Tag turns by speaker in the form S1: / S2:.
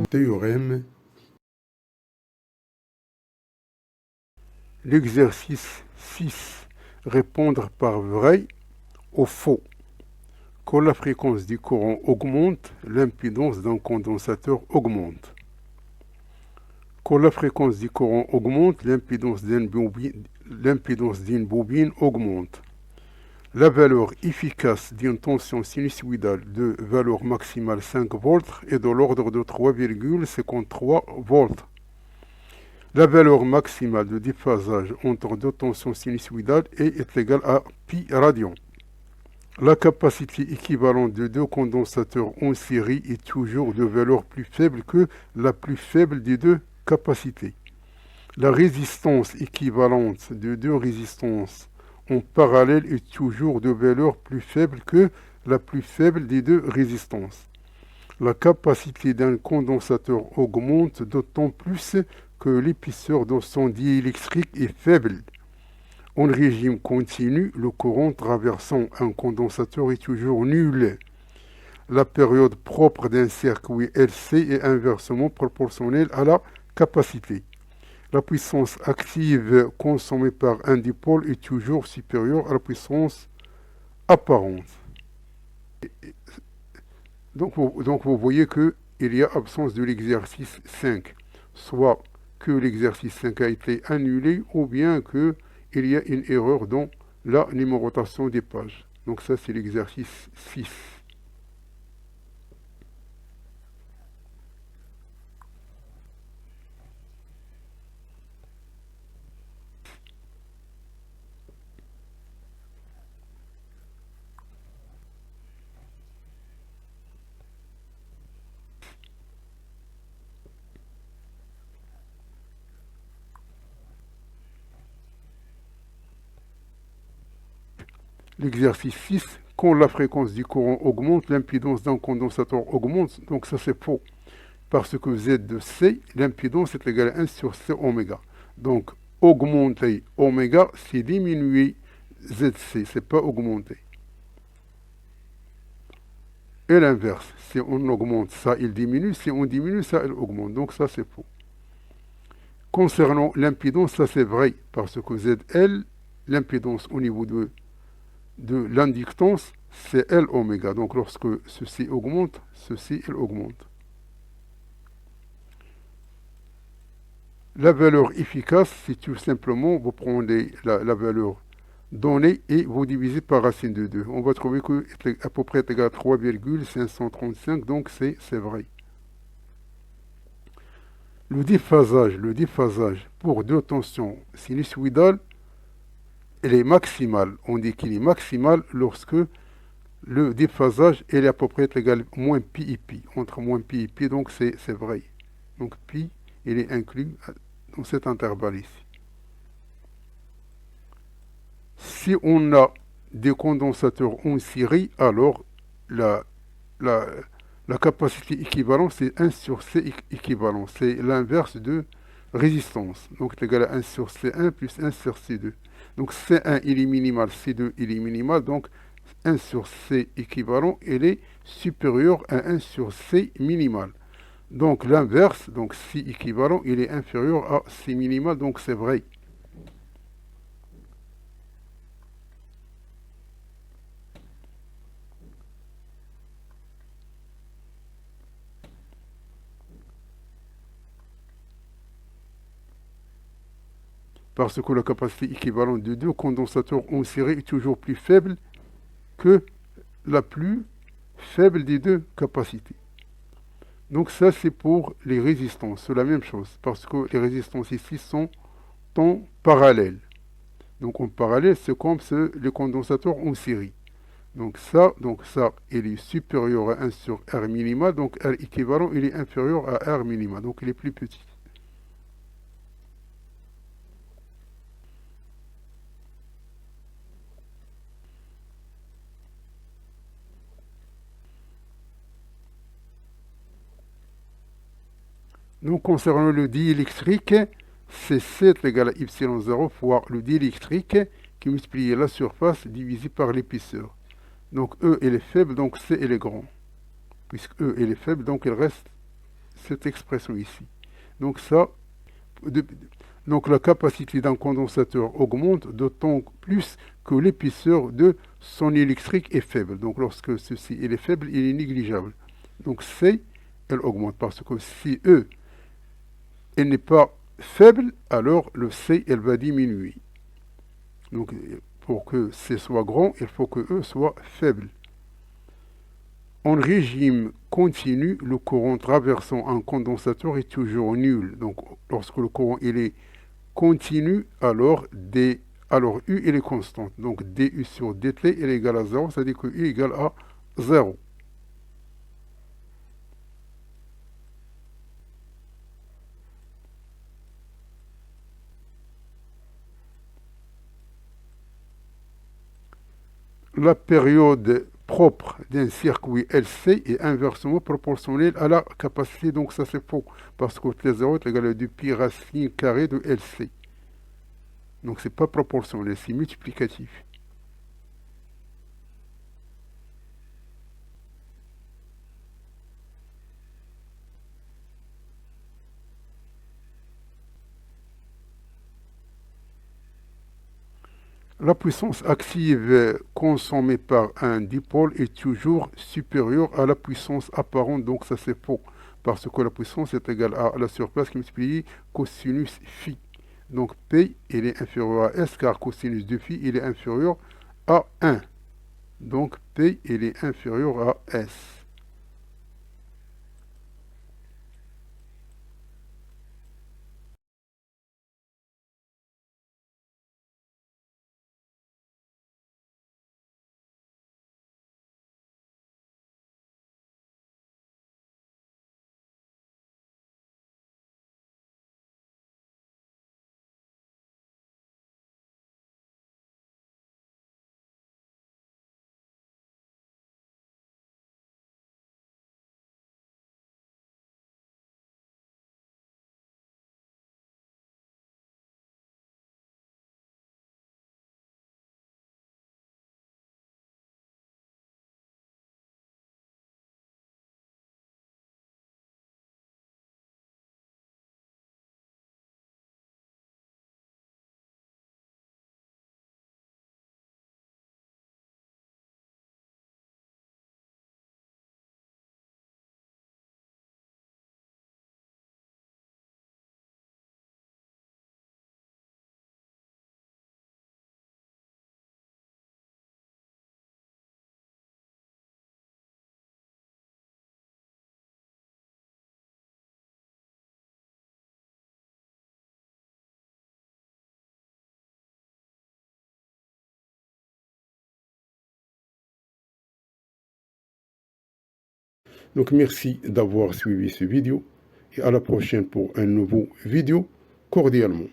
S1: Théorème. L'exercice 6. Répondre par vrai ou faux. Quand la fréquence du courant augmente, l'impédance d'un condensateur augmente. Quand la fréquence du courant augmente, l'impédance d'une bobine augmente. La valeur efficace d'une tension sinusoïdale de valeur maximale 5 volts est de l'ordre de 3,53 volts. La valeur maximale de déphasage entre deux tensions sinusoïdales est égale à pi radian. La capacité équivalente de deux condensateurs en série est toujours de valeur plus faible que la plus faible des deux capacités. La résistance équivalente de deux résistances en parallèle est toujours de valeur plus faible que la plus faible des deux résistances. La capacité d'un condensateur augmente d'autant plus que l'épaisseur de son diélectrique est faible. En régime continu, le courant traversant un condensateur est toujours nul. La période propre d'un circuit LC est inversement proportionnelle à la capacité. La puissance active consommée par un dipôle est toujours supérieure à la puissance apparente. Donc vous voyez qu'il y a absence de l'exercice 5. Soit que l'exercice 5 a été annulé ou bien qu'il y a une erreur dans la numérotation des pages. Donc ça c'est l'exercice 6. L'exercice 6, quand la fréquence du courant augmente, l'impédance d'un condensateur augmente. Donc ça c'est faux. Parce que Z de C, l'impédance est égale à 1 sur C oméga. Donc augmenter oméga, c'est diminuer ZC, c'est pas augmenter. Et l'inverse, si on augmente ça, il diminue, si on diminue ça, il augmente. Donc ça c'est faux. Concernant l'impédance, ça c'est vrai, parce que ZL, l'impédance au niveau de l'inductance, c'est L oméga. Donc lorsque ceci augmente, ceci il augmente. La valeur efficace, c'est tout simplement, vous prenez la valeur donnée et vous divisez par racine de 2. On va trouver que à peu près égal à 3,535, donc c'est vrai. Le déphasage pour deux tensions sinusoïdales, elle est maximale. On dit qu'il est maximal lorsque le déphasage est à peu près égal à moins pi et pi. Entre moins pi et pi, donc c'est vrai. Donc pi, il est inclus dans cet intervalle ici. Si on a des condensateurs en série, alors la capacité équivalente, c'est 1 sur C équivalent. C'est l'inverse de résistance. Donc c'est égal à 1 sur C1 plus 1 sur C2. Donc C1 il est minimal, C2 il est minimal. Donc 1 sur C équivalent, il est supérieur à 1 sur C minimal. Donc l'inverse, donc C équivalent, il est inférieur à C minimal, donc c'est vrai. Parce que la capacité équivalente de deux condensateurs en série est toujours plus faible que la plus faible des deux capacités. Donc ça c'est pour les résistances, c'est la même chose, parce que les résistances ici sont en parallèle. Donc en parallèle, c'est comme les condensateurs en série. Donc ça, il est supérieur à 1 sur R minima, donc R équivalent, il est inférieur à R minima, donc il est plus petit. Donc concernant le diélectrique, c'est 7 égale à y0 fois le diélectrique qui multiplie la surface divisée par l'épaisseur. Donc E elle est faible, donc C elle est grand. Puisque E elle est faible, donc il reste cette expression ici. Donc ça, donc la capacité d'un condensateur augmente d'autant plus que l'épaisseur de son électrique est faible. Donc lorsque ceci il est faible, il est négligeable. Donc C, elle augmente parce que si E elle n'est pas faible, alors le C elle va diminuer. Donc pour que C soit grand, il faut que E soit faible. En régime continu, le courant traversant un condensateur est toujours nul. Donc lorsque le courant il est continu, alors U il est constante. Donc DU sur DT il est égal à 0, c'est-à-dire que U est égal à 0. La période propre d'un circuit LC est inversement proportionnelle à la capacité. Donc ça c'est faux, parce que T0 est égal à 2 pi racine carrée de LC. Donc c'est pas proportionnel, c'est multiplicatif. La puissance active consommée par un dipôle est toujours supérieure à la puissance apparente, donc ça c'est faux, parce que la puissance est égale à la surface qui multiplie cosinus phi. Donc P il est inférieur à S car cosinus de phi il est inférieur à 1. Donc P il est inférieur à S. Donc merci d'avoir suivi ce vidéo et à la prochaine pour un nouveau vidéo cordialement.